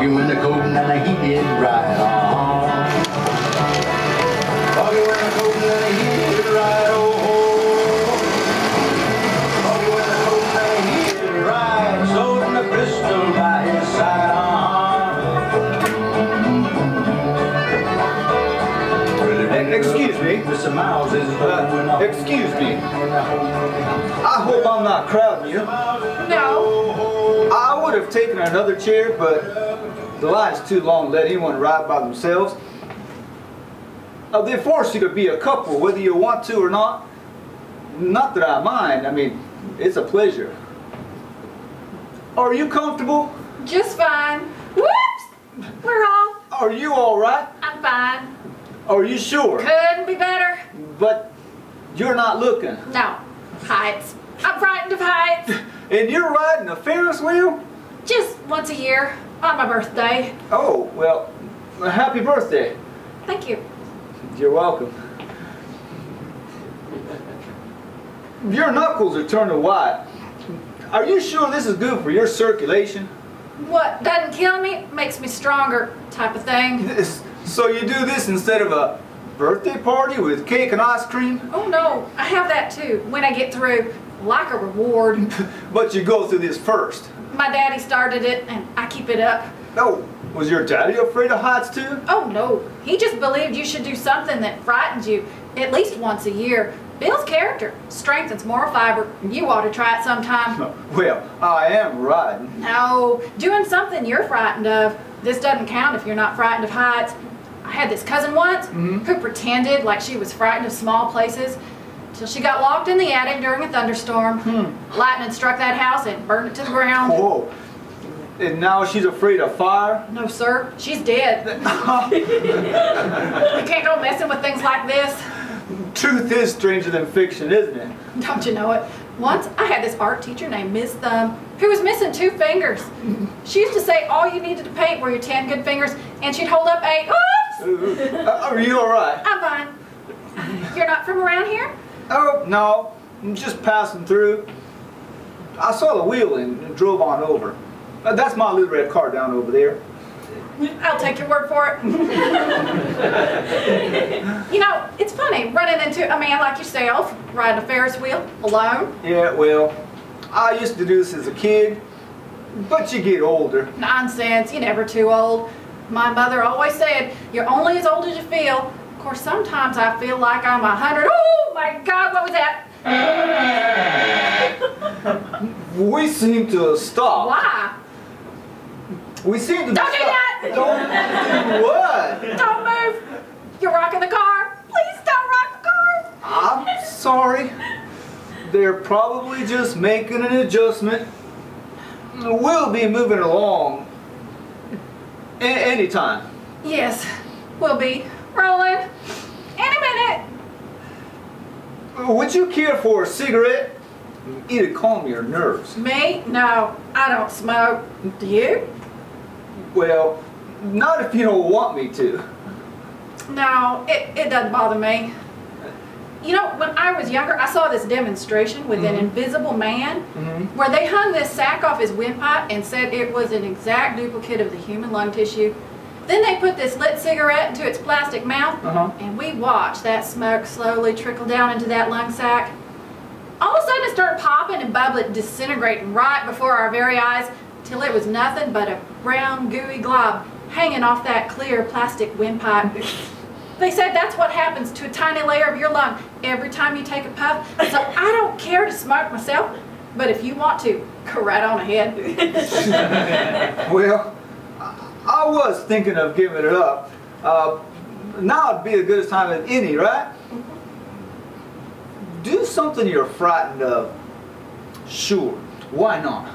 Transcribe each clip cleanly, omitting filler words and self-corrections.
Foggy winter cold and he did right on. Foggy winter cold and he did right on. Foggy winter cold and he did right. Sold the pistol by his side on. Excuse me. Mr. Miles is excuse me. I hope I'm not crowding you. No. I would have taken another chair, but the line's too long to let anyone ride by themselves. They force you to be a couple, whether you want to or not. Not that I mind. I mean, it's a pleasure. Are you comfortable? Just fine. Whoops! We're all. Are you all right? I'm fine. Are you sure? Couldn't be better. But you're not looking. No. Heights. I'm frightened of heights. And you're riding a Ferris wheel? Just once a year on my birthday. Oh, well, happy birthday. Thank you. You're welcome. Your knuckles are turning white. Are you sure this is good for your circulation? What doesn't kill me makes me stronger type of thing. So you do this instead of a birthday party with cake and ice cream? Oh no, I have that too when I get through, like a reward. But you go through this first. My daddy started it and I keep it up. Oh, was your daddy afraid of heights too? Oh no, he just believed you should do something that frightens you at least once a year. Bill's character strengthens moral fiber. You ought to try it sometime. Well, I am riding. No, doing something you're frightened of. This doesn't count if you're not frightened of heights. I had this cousin once who pretended like she was frightened of small places till she got locked in the attic during a thunderstorm. Lightning struck that house and burned it to the ground. Whoa. And now she's afraid of fire? No, sir. She's dead. You can't go messing with things like this. Truth is stranger than fiction, isn't it? Don't you know it? Once I had this art teacher named Miss Thumb who was missing 2 fingers. She used to say all you needed to paint were your 10 good fingers, and she'd hold up a, oops! Are you all right? I'm fine. You're not from around here? Oh, no. I'm just passing through. I saw the wheel and drove on over. That's my little red car down over there. I'll take your word for it. You know, it's funny running into a man like yourself riding a Ferris wheel alone. Yeah, well, I used to do this as a kid, but you get older. Nonsense, you're never too old. My mother always said, you're only as old as you feel. Of course, sometimes I feel like I'm 100. Oh my God, what was that? We seem to stop. Why? We seem to Don't do that! Don't do what? Don't move! You're rocking the car! Please don't rock the car! I'm sorry. They're probably just making an adjustment. We'll be moving along anytime. Yes, we'll be rolling any minute. Would you care for a cigarette? It'd calm your nerves. Me? No, I don't smoke. Do you? Well, not if you don't want me to. No, it doesn't bother me. You know, when I was younger, I saw this demonstration with an invisible man where they hung this sack off his windpipe and said it was an exact duplicate of the human lung tissue. Then they put this lit cigarette into its plastic mouth and we watched that smoke slowly trickle down into that lung sac. All of a sudden it started popping and bubbling, disintegrating right before our very eyes till it was nothing but a brown gooey glob hanging off that clear plastic windpipe. They said that's what happens to a tiny layer of your lung every time you take a puff. So I don't care to smoke myself, but if you want to, go right on ahead. Well, I was thinking of giving it up. Now would be as good a time as any, right? Do something you're frightened of. Sure, why not?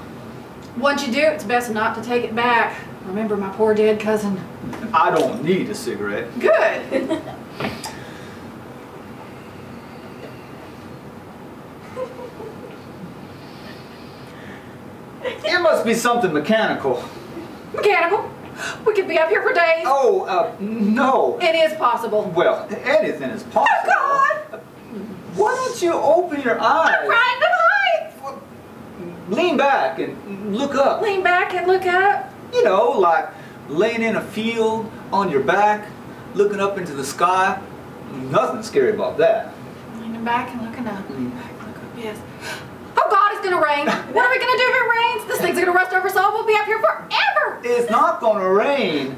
Once you do, it's best not to take it back. Remember my poor dead cousin. I don't need a cigarette. Good. It must be something mechanical. Mechanical? We could be up here for days. Oh, no. It is possible. Well, anything is possible. Oh, God! Why don't you open your eyes? I'm frightened of heights. Lean back and look up. Lean back and look up. You know, like laying in a field on your back, looking up into the sky. Nothing scary about that. Leaning back and looking up. Leaning back, look up, yes. Oh God, it's gonna rain. What are we gonna do if it rains? This thing's gonna rust over us all. We'll be up here forever. It's not gonna rain.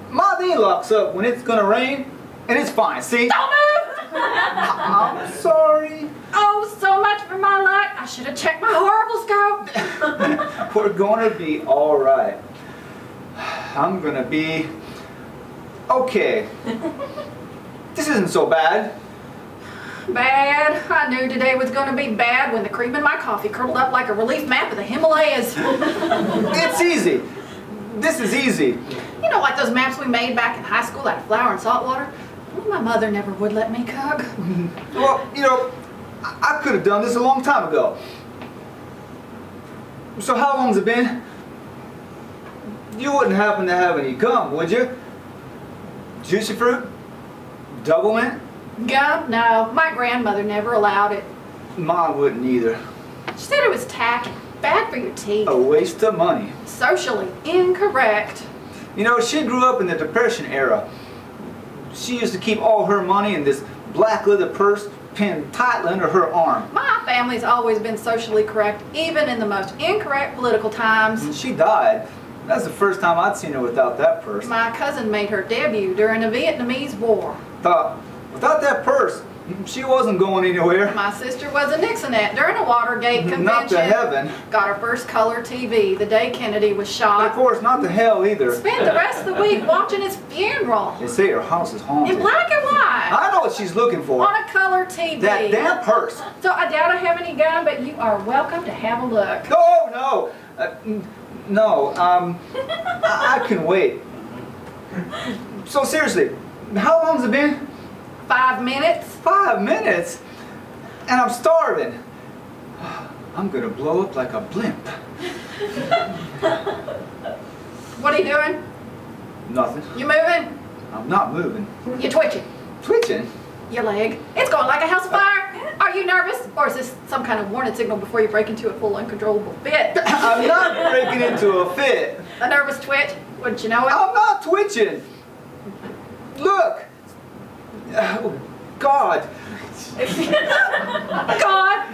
My thing locks up when it's gonna rain, and it's fine, see? Don't move! I'm sorry. Oh, so much for my luck. I should have checked my horoscope. We're gonna be all right. I'm gonna be okay. This isn't so bad. Bad. I knew today was going to be bad when the cream in my coffee curled up like a relief map of the Himalayas. It's easy. This is easy. You know, like those maps we made back in high school out of flour and salt water? Well, my mother never would let me cook. Well, you know, I could have done this a long time ago. So how long's it been? You wouldn't happen to have any gum, would you? Juicy fruit? Double mint? Gum? No, my grandmother never allowed it. Mom wouldn't either. She said it was tacky, bad for your teeth. A waste of money. Socially incorrect. You know, she grew up in the Depression era. She used to keep all her money in this black leather purse pinned tightly under her arm. My family's always been socially correct, even in the most incorrect political times. And she died. That's the first time I'd seen her without that purse. My cousin made her debut during the Vietnamese War. Thought, without that purse, she wasn't going anywhere. My sister was a Nixonette during a Watergate convention. Not to heaven. Got her first color TV the day Kennedy was shot. And of course, not to hell either. Spent the rest of the week watching his funeral. They say her house is haunted. In black and white. I know what she's looking for. On a color TV. That damn purse. So I doubt I have any gum, but you are welcome to have a look. No, no. I can wait. So seriously, how long's it been? 5 minutes. 5 minutes? And I'm starving. I'm gonna blow up like a blimp. What are you doing? Nothing. You moving? I'm not moving. You twitching? Twitching? Your leg. It's going like a house fire. Are you nervous? Or is this some kind of warning signal before you break into a full uncontrollable fit? I'm not breaking into a fit. A nervous twitch? Wouldn't you know it? I'm not twitching. Look. Oh, God. God!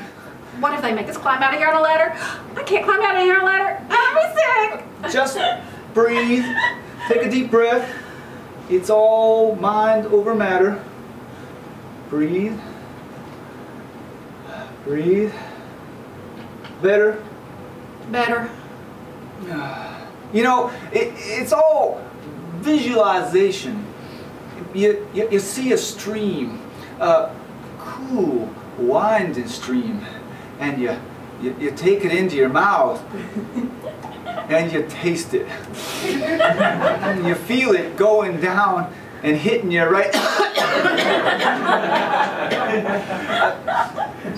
What if they make us climb out of here on a ladder? I can't climb out of here on a ladder. I'll be sick. Just breathe. Take a deep breath. It's all mind over matter. Breathe. Breathe. Better. Better. You know, it's all visualization. You see a stream, a cool, winding stream, and you take it into your mouth, and you taste it. And you feel it going down and hitting you right.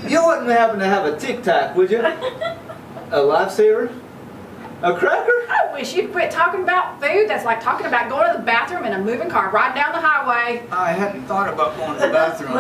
You wouldn't happen to have a Tic Tac, would you? A lifesaver? A cracker? I wish you'd quit talking about food. That's like talking about going to the bathroom in a moving car right down the highway. I hadn't thought about going to the bathroom.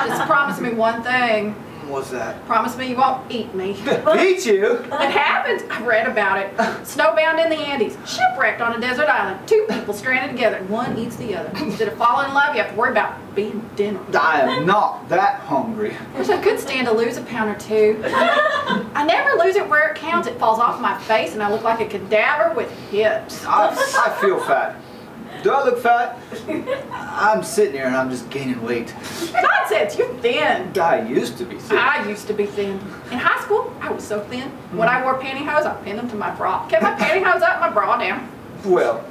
Just promise me one thing. What's that? Promise me you won't eat me. Eat you? It happened. I read about it. Snowbound in the Andes. Shipwrecked on a desert island. 2 people stranded together and one eats the other. Instead of falling in love, you have to worry about being dinner. I am not that hungry. Wish I could stand to lose a pound or 2. I never lose it where it counts. It falls off my face and I look like a cadaver with hips. I feel fat. Do I look fat? I'm sitting here and I'm just gaining weight. Nonsense, you're thin. I used to be thin. I used to be thin. In high school, I was so thin. When I wore pantyhose, I pinned them to my bra. Kept my pantyhose up, my bra down. Well,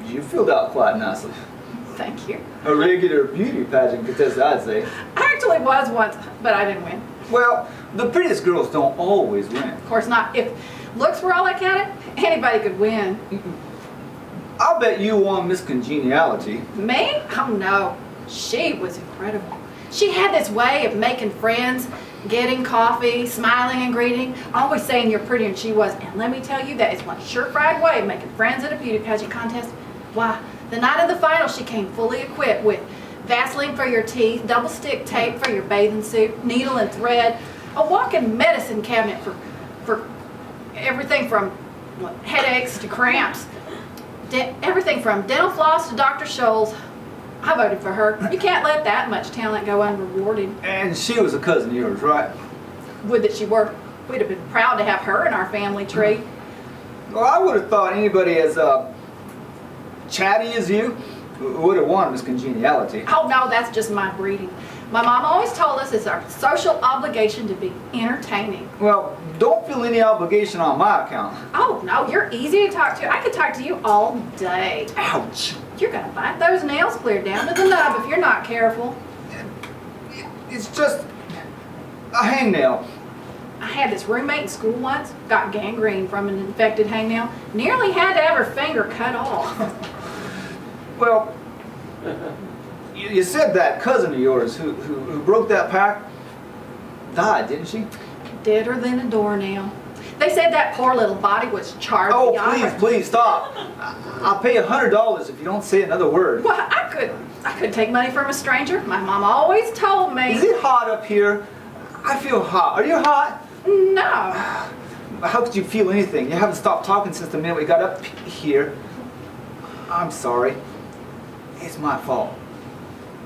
you filled out quite nicely. Thank you. A regular beauty pageant contestant, I'd say. I actually was once, but I didn't win. Well, the prettiest girls don't always win. Of course not. If looks were all that counted, anybody could win. I'll bet you won Miss Congeniality. Me? Oh no. She was incredible. She had this way of making friends, getting coffee, smiling and greeting, always saying you're prettier than she was. And let me tell you, that is one surefire way of making friends at a beauty pageant contest. Why, the night of the final, she came fully equipped with Vaseline for your teeth, double stick tape for your bathing suit, needle and thread, a walk-in medicine cabinet for everything from headaches to cramps. everything from dental floss to Dr. Scholl's. I voted for her. You can't let that much talent go unrewarded. And she was a cousin of yours, right? Would that she were. We'd have been proud to have her in our family tree. Well, I would have thought anybody as chatty as you would have won Miss Congeniality. Oh no, that's just my breeding. My mom always told us it's our social obligation to be entertaining. Well, don't feel any obligation on my account. Oh no, you're easy to talk to. I could talk to you all day. Ouch. You're gonna bite those nails clear down to the nub if you're not careful. It's just a hangnail. I had this roommate in school once, got gangrene from an infected hangnail, nearly had to have her finger cut off. Well, you said that cousin of yours who broke that pack died, didn't she? Deader than a doornail. They said that poor little body was charred. Oh, beyond. please stop. I'll pay $100 if you don't say another word. Well, I could take money from a stranger. My mom always told me. Is it hot up here? I feel hot. Are you hot? No. How could you feel anything? You haven't stopped talking since the minute we got up here. I'm sorry. It's my fault.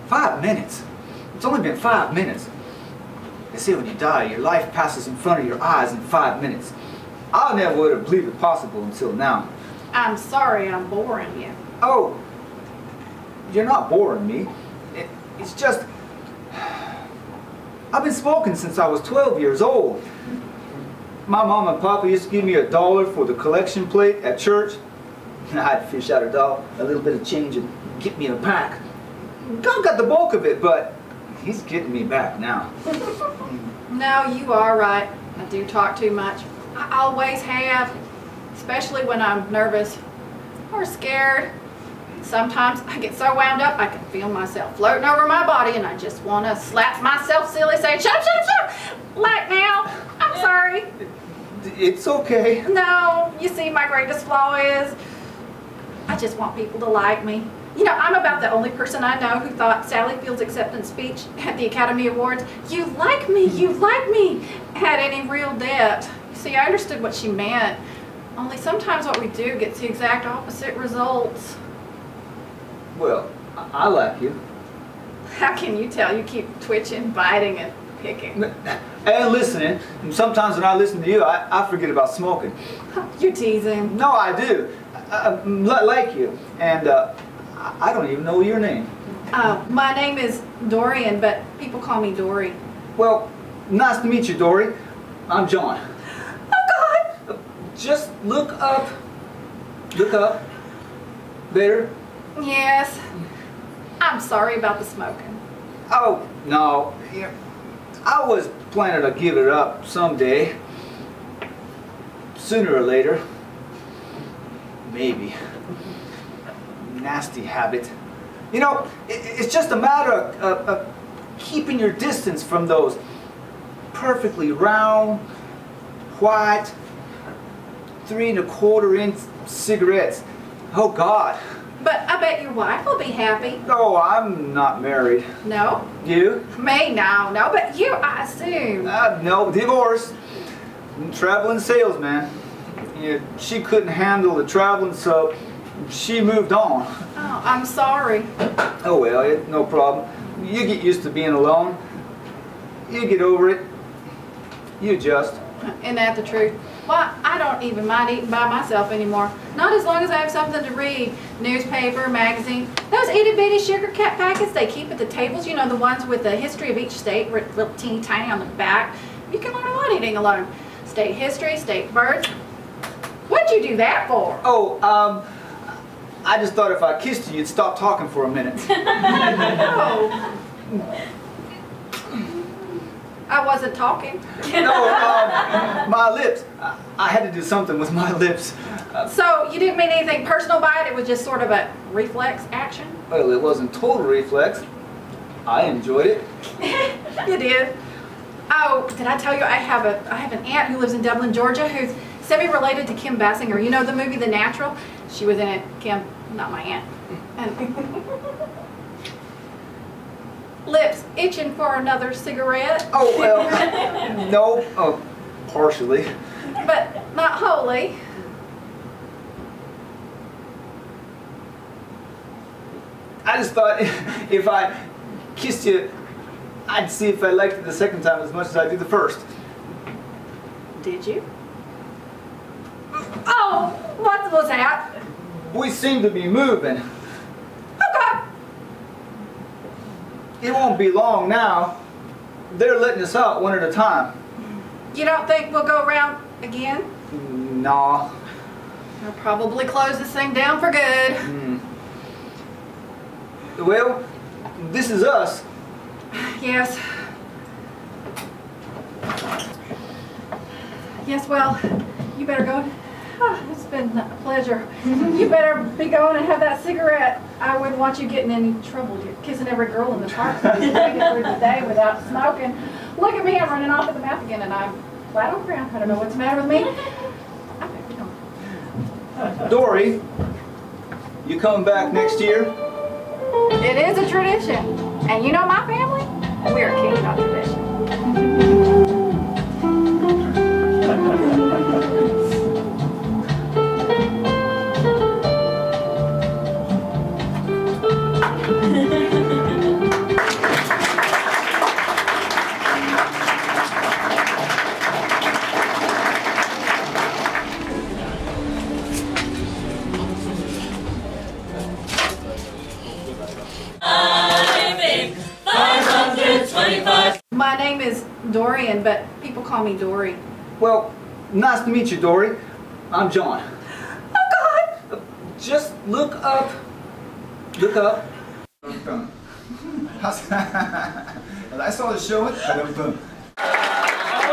5 minutes. It's only been 5 minutes. They say when you die, your life passes in front of your eyes in 5 minutes. I never would have believed it possible until now. I'm sorry I'm boring you. Oh, you're not boring me. It's just, I've been smoking since I was 12 years old. My mom and papa used to give me $1 for the collection plate at church. I'd fish out a little bit of change and get me a pack. God got the bulk of it, but he's getting me back now. No, you are right. I do talk too much. I always have, especially when I'm nervous or scared. Sometimes I get so wound up I can feel myself floating over my body and I just want to slap myself silly saying, shut up, shut up, shut up! Like now, I'm sorry. It's okay. No, you see my greatest flaw is I just want people to like me. You know, I'm about the only person I know who thought Sally Field's acceptance speech at the Academy Awards, you like me, had any real depth. You see, I understood what she meant. Only sometimes what we do gets the exact opposite results. Well, I like you. How can you tell? You keep twitching, biting, and picking. And listening. And sometimes when I listen to you, I forget about smoking. You're teasing. No, I do. Like you. And I don't even know your name. My name is Dorian, but people call me Dory. Well, nice to meet you, Dory. I'm John. Oh, God! Just look up. Look up. Better. Yes. I'm sorry about the smoking. Oh, no. Yeah, I was planning to give it up someday. Sooner or later. Maybe. Nasty habit. You know, it's just a matter of keeping your distance from those perfectly round, white, 3 1/4-inch cigarettes. Oh, God. But I bet your wife will be happy. Oh, I'm not married. No? You? Me? No, but you, I assume. No, divorce. Traveling salesman. Yeah, she couldn't handle the traveling, so she moved on. Oh, I'm sorry. Oh well, no problem. You get used to being alone. You get over it. You adjust. Isn't that the truth? Well, I don't even mind eating by myself anymore. Not as long as I have something to read. Newspaper, magazine. Those itty-bitty sugar cap packets they keep at the tables, you know, the ones with the history of each state, little teeny tiny on the back. You can learn a lot eating alone. State history, state birds. What'd you do that for? Oh, I just thought if I kissed you, you'd stop talking for a minute. Oh. I wasn't talking. No, my lips. I had to do something with my lips. So you didn't mean anything personal by it? It was just sort of a reflex action? Well, it wasn't total reflex. I enjoyed it. You did. Oh, did I tell you I have an aunt who lives in Dublin, Georgia, who's semi-related to Kim Basinger. You know the movie The Natural? She was in it. Kim, not my aunt. And lips itching for another cigarette. Oh, well, no, partially. But not wholly. I just thought if I kissed you, I'd see if I liked it the second time as much as I do the first. Did you? Oh, what was that? We seem to be moving. Okay. It won't be long now. They're letting us out one at a time. You don't think we'll go around again? Nah. They'll probably close this thing down for good. Well, this is us. Yes. Yes, well, you better go. It's been a pleasure. You better be going and have that cigarette. I wouldn't want you getting in any trouble. You're kissing every girl in the park to make it through the day without smoking. Look at me, I'm running off at the mouth again and I'm flat on the ground. I don't know what's the matter with me. Dory, you coming back next year? It is a tradition. And you know my family? We are keen on tradition. My name is Dorian, but people call me Dory. Well, nice to meet you, Dory. I'm John. Oh, God! Just look up. Look up. I saw the show. Oh,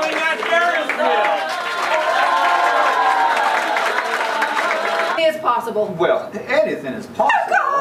we got Ferris Wheel. It's possible. Well, anything is possible.